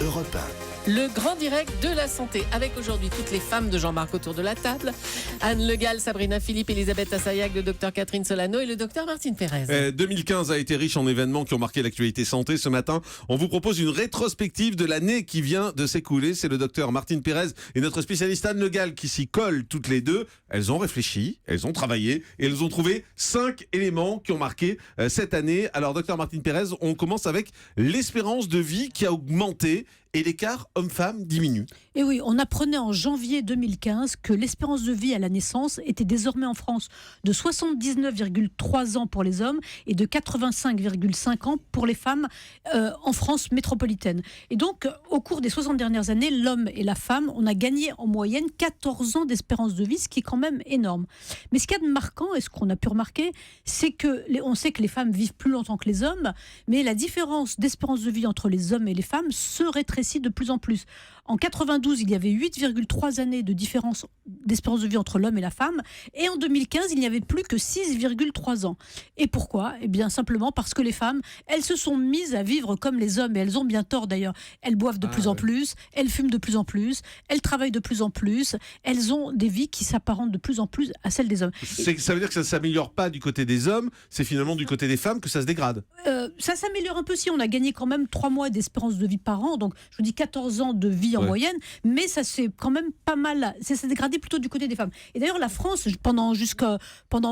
Europe 1. Le grand direct de la santé, avec aujourd'hui toutes les femmes de Jean-Marc autour de la table. Anne Le Gall, Sabrina Philippe, Elisabeth Assayag, le docteur Catherine Solano et le docteur Martine Pérez. 2015 a été riche en événements qui ont marqué l'actualité santé. Ce matin, on vous propose une rétrospective de l'année qui vient de s'écouler. C'est le docteur Martine Pérez et notre spécialiste Anne Le Gall qui s'y collent toutes les deux. Elles ont réfléchi, elles ont travaillé et elles ont trouvé 5 éléments qui ont marqué cette année. Alors, docteur Martine Pérez, on commence avec l'espérance de vie qui a augmenté et l'écart homme-femme diminue. Et oui, on apprenait en janvier 2015 que l'espérance de vie à la naissance était désormais en France de 79,3 ans pour les hommes et de 85,5 ans pour les femmes en France métropolitaine. Et donc, au cours des 60 dernières années, l'homme et la femme, on a gagné en moyenne 14 ans d'espérance de vie, ce qui est quand même énorme. Mais ce qu'il y a de marquant, et ce qu'on a pu remarquer, c'est que on sait que les femmes vivent plus longtemps que les hommes, mais la différence d'espérance de vie entre les hommes et les femmes se rétrécit de plus en plus. En 92, il y avait 8,3 années de différence d'espérance de vie entre l'homme et la femme, et en 2015, il n'y avait plus que 6,3 ans. Et pourquoi ? Eh bien, simplement parce que les femmes, elles se sont mises à vivre comme les hommes, et elles ont bien tort d'ailleurs. Elles boivent de plus en plus, elles fument de plus en plus, elles travaillent de plus en plus, elles ont des vies qui s'apparentent de plus en plus à celles des hommes. Ça veut dire que ça ne s'améliore pas du côté des hommes, c'est finalement du côté des femmes que ça se dégrade. Ça s'améliore un peu si on a gagné quand même 3 mois d'espérance de vie par an, donc je vous dis 14 ans de vie en moyenne, mais ça s'est quand même pas mal, ça s'est dégradé plutôt du côté des femmes. Et d'ailleurs la France, pendant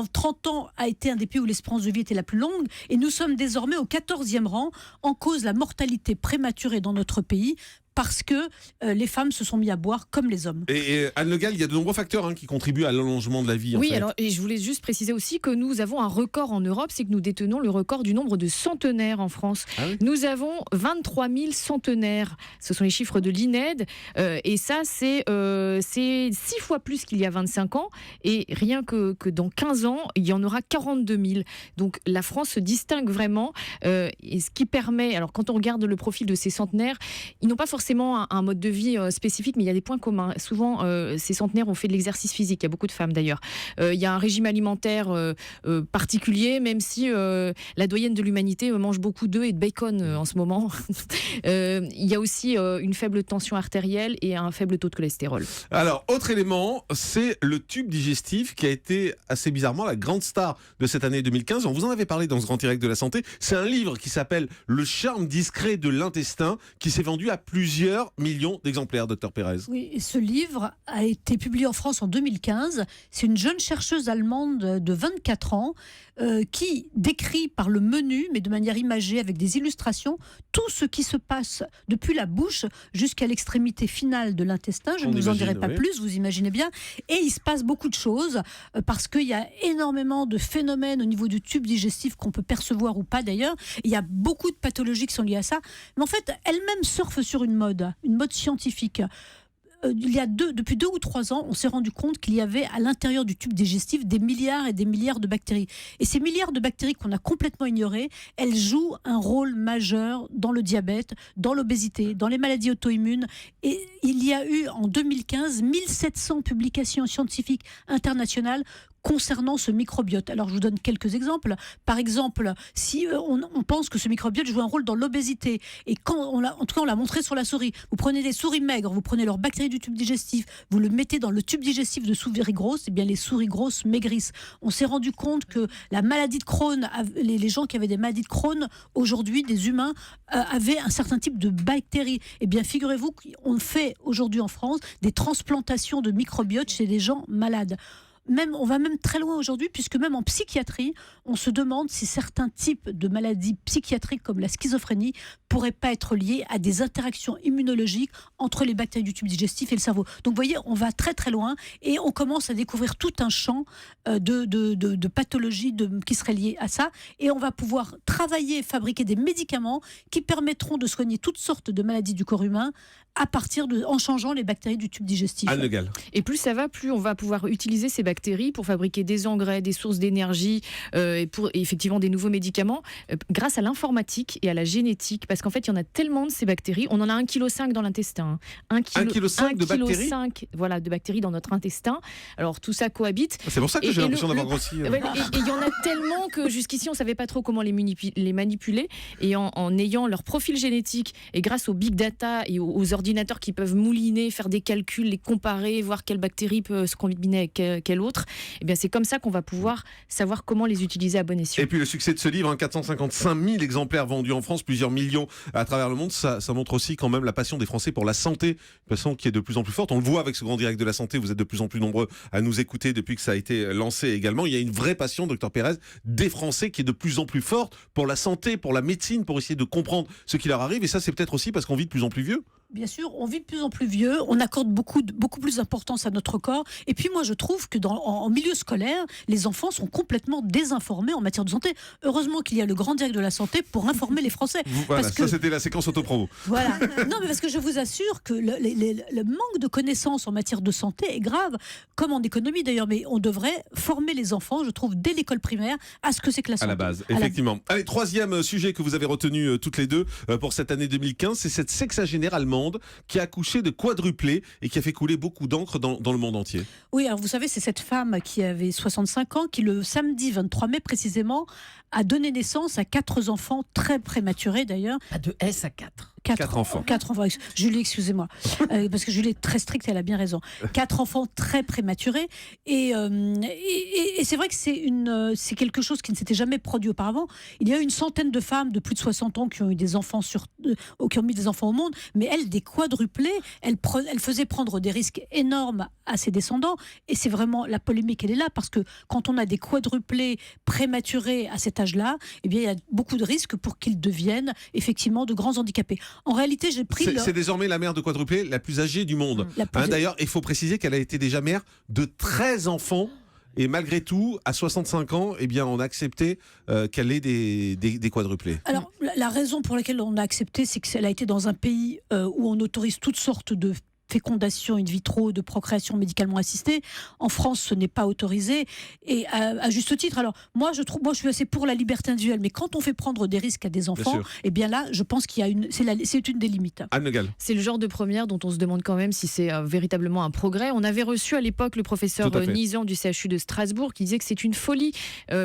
30 ans, a été un des pays où l'espérance de vie était la plus longue, et nous sommes désormais au 14e rang, en cause la mortalité prématurée dans notre pays, parce que les femmes se sont mis à boire comme les hommes. Et Anne Le Gall, il y a de nombreux facteurs qui contribuent à l'allongement de la vie. Oui, alors, et je voulais juste préciser aussi que nous avons un record en Europe, c'est que nous détenons le record du nombre de centenaires en France. Ah oui. Nous avons 23 000 centenaires. Ce sont les chiffres de l'INED. Et ça, c'est 6 fois plus qu'il y a 25 ans. Et rien que dans 15 ans, il y en aura 42 000. Donc la France se distingue vraiment. Et ce qui permet, alors quand on regarde le profil de ces centenaires, ils n'ont pas forcément un mode de vie spécifique, mais il y a des points communs. Souvent, ces centenaires ont fait de l'exercice physique. Il y a beaucoup de femmes d'ailleurs. Il y a un régime alimentaire particulier, même si la doyenne de l'humanité mange beaucoup d'œufs et de bacon en ce moment. Il y a aussi une faible tension artérielle et un faible taux de cholestérol. Alors, autre élément, c'est le tube digestif qui a été assez bizarrement la grande star de cette année 2015. On vous en avait parlé dans ce grand direct de la santé. C'est un livre qui s'appelle Le charme discret de l'intestin qui s'est vendu à plusieurs millions d'exemplaires, docteur Pérez. Oui, et ce livre a été publié en France en 2015. C'est une jeune chercheuse allemande de 24 ans qui décrit par le menu, mais de manière imagée, avec des illustrations, tout ce qui se passe depuis la bouche jusqu'à l'extrémité finale de l'intestin. Je ne vous en dirai pas plus, vous imaginez bien. Et il se passe beaucoup de choses parce qu'il y a énormément de phénomènes au niveau du tube digestif qu'on peut percevoir ou pas d'ailleurs. Il y a beaucoup de pathologies qui sont liées à ça. Mais en fait, elle-même surfe sur une mode scientifique. Depuis 2 ou 3 ans, on s'est rendu compte qu'il y avait à l'intérieur du tube digestif des milliards et des milliards de bactéries. Et ces milliards de bactéries qu'on a complètement ignorées, elles jouent un rôle majeur dans le diabète, dans l'obésité, dans les maladies auto-immunes. Et il y a eu en 2015 1700 publications scientifiques internationales concernant ce microbiote. Alors, je vous donne quelques exemples. Par exemple, si on pense que ce microbiote joue un rôle dans l'obésité, et en tout cas, on l'a montré sur la souris. Vous prenez des souris maigres, vous prenez leurs bactéries du tube digestif, vous le mettez dans le tube digestif de souris grosses, et bien les souris grosses maigrissent. On s'est rendu compte que la maladie de Crohn, les gens qui avaient des maladies de Crohn, aujourd'hui, des humains, avaient un certain type de bactéries. Et bien, figurez-vous qu'on fait aujourd'hui en France des transplantations de microbiote chez des gens malades. On va même très loin aujourd'hui, puisque même en psychiatrie, on se demande si certains types de maladies psychiatriques comme la schizophrénie pourraient pas être liés à des interactions immunologiques entre les bactéries du tube digestif et le cerveau. Donc vous voyez, on va très très loin et on commence à découvrir tout un champ de pathologies qui seraient liées à ça, et on va pouvoir travailler et fabriquer des médicaments qui permettront de soigner toutes sortes de maladies du corps humain en changeant les bactéries du tube digestif. Anne Le Gall. Et plus ça va, plus on va pouvoir utiliser ces bactéries pour fabriquer des engrais, des sources d'énergie et effectivement des nouveaux médicaments grâce à l'informatique et à la génétique. Parce qu'en fait, il y en a tellement de ces bactéries. On en a 1,5 kg dans l'intestin. 1,5 kg de bactéries voilà, de bactéries dans notre intestin. Alors tout ça cohabite. C'est pour ça que j'ai l'impression d'avoir grossi. Et il y en a tellement que jusqu'ici, on ne savait pas trop comment les manipuler. Et en ayant leur profil génétique et grâce aux big data et aux ordinateurs qui peuvent mouliner, faire des calculs, les comparer, voir quelle bactérie peut se combiner avec quelle autre, et bien c'est comme ça qu'on va pouvoir savoir comment les utiliser à bon escient. Et puis le succès de ce livre, 455 000 exemplaires vendus en France, plusieurs millions à travers le monde, ça montre aussi quand même la passion des Français pour la santé, passion qui est de plus en plus forte. On le voit avec ce grand direct de la santé, vous êtes de plus en plus nombreux à nous écouter depuis que ça a été lancé également. Il y a une vraie passion, Dr Pérez, des Français qui est de plus en plus forte pour la santé, pour la médecine, pour essayer de comprendre ce qui leur arrive. Et ça, c'est peut-être aussi parce qu'on vit de plus en plus vieux. Bien sûr, on vit de plus en plus vieux, on accorde beaucoup plus d'importance à notre corps. Et puis moi, je trouve que en milieu scolaire, les enfants sont complètement désinformés en matière de santé. Heureusement qu'il y a le grand direct de la santé pour informer les Français. Voilà, ça c'était la séquence autopromo. Voilà. Non, mais parce que je vous assure que le manque de connaissances en matière de santé est grave, comme en économie d'ailleurs. Mais on devrait former les enfants, je trouve, dès l'école primaire, à ce que c'est que la santé. À la base, effectivement. Allez, troisième sujet que vous avez retenu toutes les deux pour cette année 2015, c'est cette sexagénaire allemande qui a accouché de quadruplés et qui a fait couler beaucoup d'encre dans le monde entier. Oui, alors vous savez, c'est cette femme qui avait 65 ans qui, le samedi 23 mai précisément, a donné naissance à 4 enfants très prématurés d'ailleurs. Pas de S à 4. 4 enfants. 4 enfants. Julie, excusez-moi. Parce que Julie est très stricte, elle a bien raison. 4 enfants très prématurés. Et c'est vrai que c'est quelque chose qui ne s'était jamais produit auparavant. Il y a eu une centaine de femmes de plus de 60 ans qui ont eu des enfants qui ont mis des enfants au monde. Mais elle, des quadruplés, elle faisait prendre des risques énormes à ses descendants. Et c'est vraiment la polémique, elle est là. Parce que quand on a des quadruplés prématurés à cet âge-là, eh bien, il y a beaucoup de risques pour qu'ils deviennent effectivement de grands handicapés. En réalité, j'ai pris... C'est désormais la mère de quadruplés la plus âgée du monde. D'ailleurs, il faut préciser qu'elle a été déjà mère de 13 enfants. Et malgré tout, à 65 ans, eh bien, on a accepté qu'elle ait des quadruplés. Alors, la raison pour laquelle on a accepté, c'est qu'elle a été dans un pays où on autorise toutes sortes de fécondation in vitro, de procréation médicalement assistée. En France, ce n'est pas autorisé, et à juste titre. Alors, moi, je suis assez pour la liberté individuelle, mais quand on fait prendre des risques à des enfants, eh bien là, je pense qu'il y a c'est une des limites. Anne Le Gall. C'est le genre de première dont on se demande quand même si c'est véritablement un progrès. On avait reçu à l'époque le professeur Nizan du CHU de Strasbourg qui disait que c'est une folie,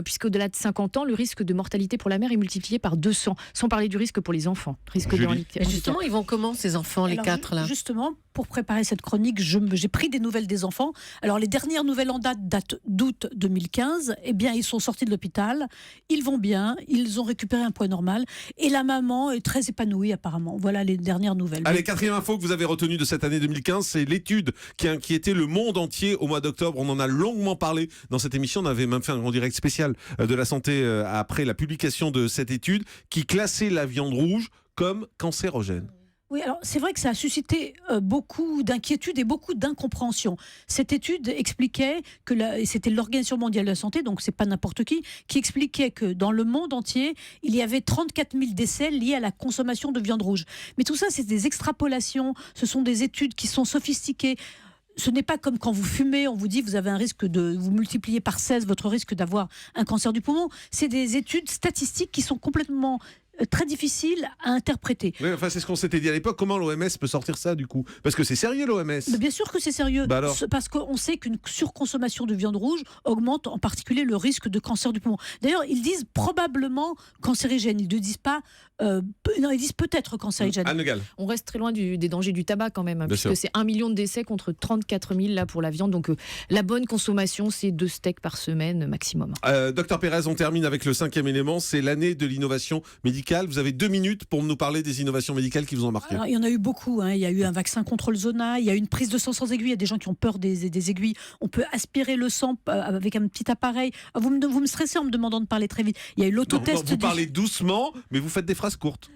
puisqu'au-delà de 50 ans, le risque de mortalité pour la mère est multiplié par 200, sans parler du risque pour les enfants. Risque de handicap. Et justement, ils vont comment ces enfants, les 4 là? Justement, pour préparer cette chronique, j'ai pris des nouvelles des enfants. Alors, les dernières nouvelles en date d'août 2015. Eh bien, ils sont sortis de l'hôpital. Ils vont bien. Ils ont récupéré un poids normal. Et la maman est très épanouie, apparemment. Voilà les dernières nouvelles. Allez, quatrième info que vous avez retenue de cette année 2015, c'est l'étude qui a inquiété le monde entier au mois d'octobre. On en a longuement parlé dans cette émission. On avait même fait un grand direct spécial de la santé après la publication de cette étude qui classait la viande rouge comme cancérogène. Oui, alors c'est vrai que ça a suscité beaucoup d'inquiétude et beaucoup d'incompréhension. Cette étude expliquait et c'était l'Organisation mondiale de la santé, donc c'est pas n'importe qui expliquait que dans le monde entier, il y avait 34 000 décès liés à la consommation de viande rouge. Mais tout ça, c'est des extrapolations, ce sont des études qui sont sophistiquées. Ce n'est pas comme quand vous fumez, on vous dit vous avez un risque vous multipliez par 16 votre risque d'avoir un cancer du poumon. C'est des études statistiques qui sont complètement très difficile à interpréter. Oui, enfin, c'est ce qu'on s'était dit à l'époque. Comment l'OMS peut sortir ça du coup? Parce que c'est sérieux l'OMS. Mais bien sûr que c'est sérieux. Parce qu'on sait qu'une surconsommation de viande rouge augmente en particulier le risque de cancer du poumon. D'ailleurs, ils disent probablement cancérigène. Ils ne disent pas... non, ils disent peut-être cancérigène. Anne Le Gall. On reste très loin des dangers du tabac quand même, puisque c'est 1 million de décès contre 34 000 là pour la viande. Donc la bonne consommation, c'est 2 steaks par semaine maximum. Docteur Pérez, on termine avec le 5e élément. C'est l'année de l'innovation médicale. Vous avez 2 minutes pour nous parler des innovations médicales qui vous ont marqué. Alors, il y en a eu beaucoup. Il y a eu un vaccin contre le zona, il y a eu une prise de sang sans aiguille. Il y a des gens qui ont peur des aiguilles. On peut aspirer le sang avec un petit appareil. Vous me stressez en me demandant de parler très vite. Il y a eu l'autotest. Vous parlez doucement, mais vous faites des phrases courtes.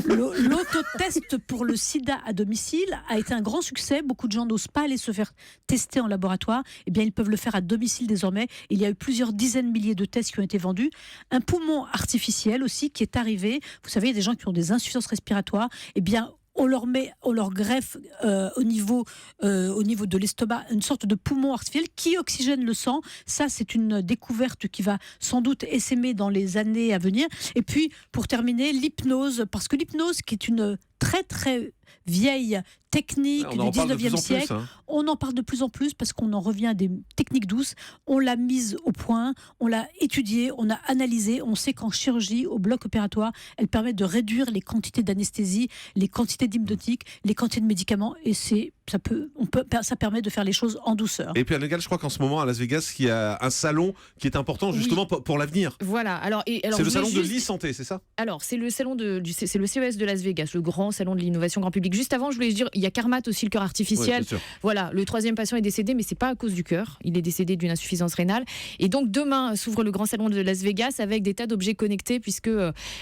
L'autotest pour le sida à domicile a été un grand succès. Beaucoup de gens n'osent pas aller se faire tester en laboratoire. Eh bien, ils peuvent le faire à domicile désormais. Il y a eu plusieurs dizaines de milliers de tests qui ont été vendus. Un poumon artificiel aussi qui est arrivé. Vous savez, il y a des gens qui ont des insuffisances respiratoires. Eh bien, on leur greffe au niveau de l'estomac une sorte de poumon artificiel qui oxygène le sang. Ça, c'est une découverte qui va sans doute essaimer dans les années à venir. Et puis, pour terminer, l'hypnose, parce que l'hypnose, qui est une très très vieille technique du 19e siècle, on en parle de plus en plus parce qu'on en revient à des techniques douces. On l'a mise au point, on l'a étudiée, on a analysé. On sait qu'en chirurgie, au bloc opératoire, elle permet de réduire les quantités d'anesthésie, les quantités d'hypnotiques, les quantités de médicaments, et ça permet de faire les choses en douceur. Et puis, Anne Le Gall, je crois qu'en ce moment, à Las Vegas, il y a un salon qui est important justement pour l'avenir. Voilà. Alors, c'est le salon de l'e-santé, c'est ça? Alors, c'est le salon c'est le CES de Las Vegas, le grand salon de l'innovation grand public. Juste avant, je voulais dire, il y a Carmat aussi, le cœur artificiel. Oui, voilà, le 3e patient est décédé, mais c'est pas à cause du cœur. Il est décédé d'une insuffisance rénale. Et donc, demain s'ouvre le grand salon de Las Vegas avec des tas d'objets connectés, puisque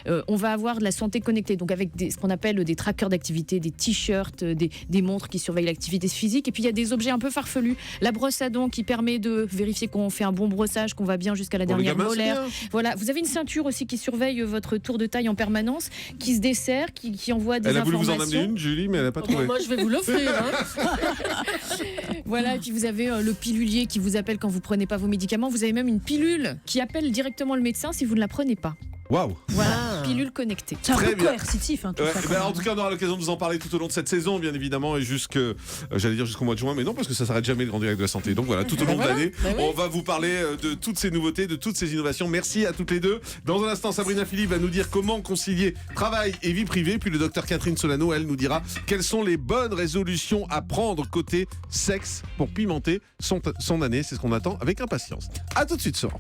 on va avoir de la santé connectée. Donc, avec ce qu'on appelle des trackers d'activité, des t-shirts, des montres qui surveillent l'activité physique. Et puis, il y a des objets un peu farfelus. La brosse à dents qui permet de vérifier qu'on fait un bon brossage, qu'on va bien jusqu'à la dernière molaire. Voilà. Vous avez une ceinture aussi qui surveille votre tour de taille en permanence, qui se dessert, qui envoie des informations. Elle a voulu vous en amener une, Julie, mais elle n'a pas trouvé. Moi, je vais vous l'offrir. Voilà, et puis vous avez le pilulier qui vous appelle quand vous prenez pas vos médicaments. Vous avez même une pilule qui appelle directement le médecin si vous ne la prenez pas. Waouh! Voilà, pilule connectée. C'est un peu coercitif, tout ça. En tout cas, on aura l'occasion de vous en parler tout au long de cette saison, bien évidemment, et jusqu'au mois de juin, mais non, parce que ça s'arrête jamais le Grand Direct de la Santé. Donc voilà, tout au long de l'année, on va vous parler de toutes ces nouveautés, de toutes ces innovations. Merci à toutes les deux. Dans un instant, Sabrina Philippe va nous dire comment concilier travail et vie privée. Puis le docteur Catherine Solano, elle nous dira quelles sont les bonnes résolutions à prendre côté sexe pour pimenter son année. C'est ce qu'on attend avec impatience. À tout de suite, Sora.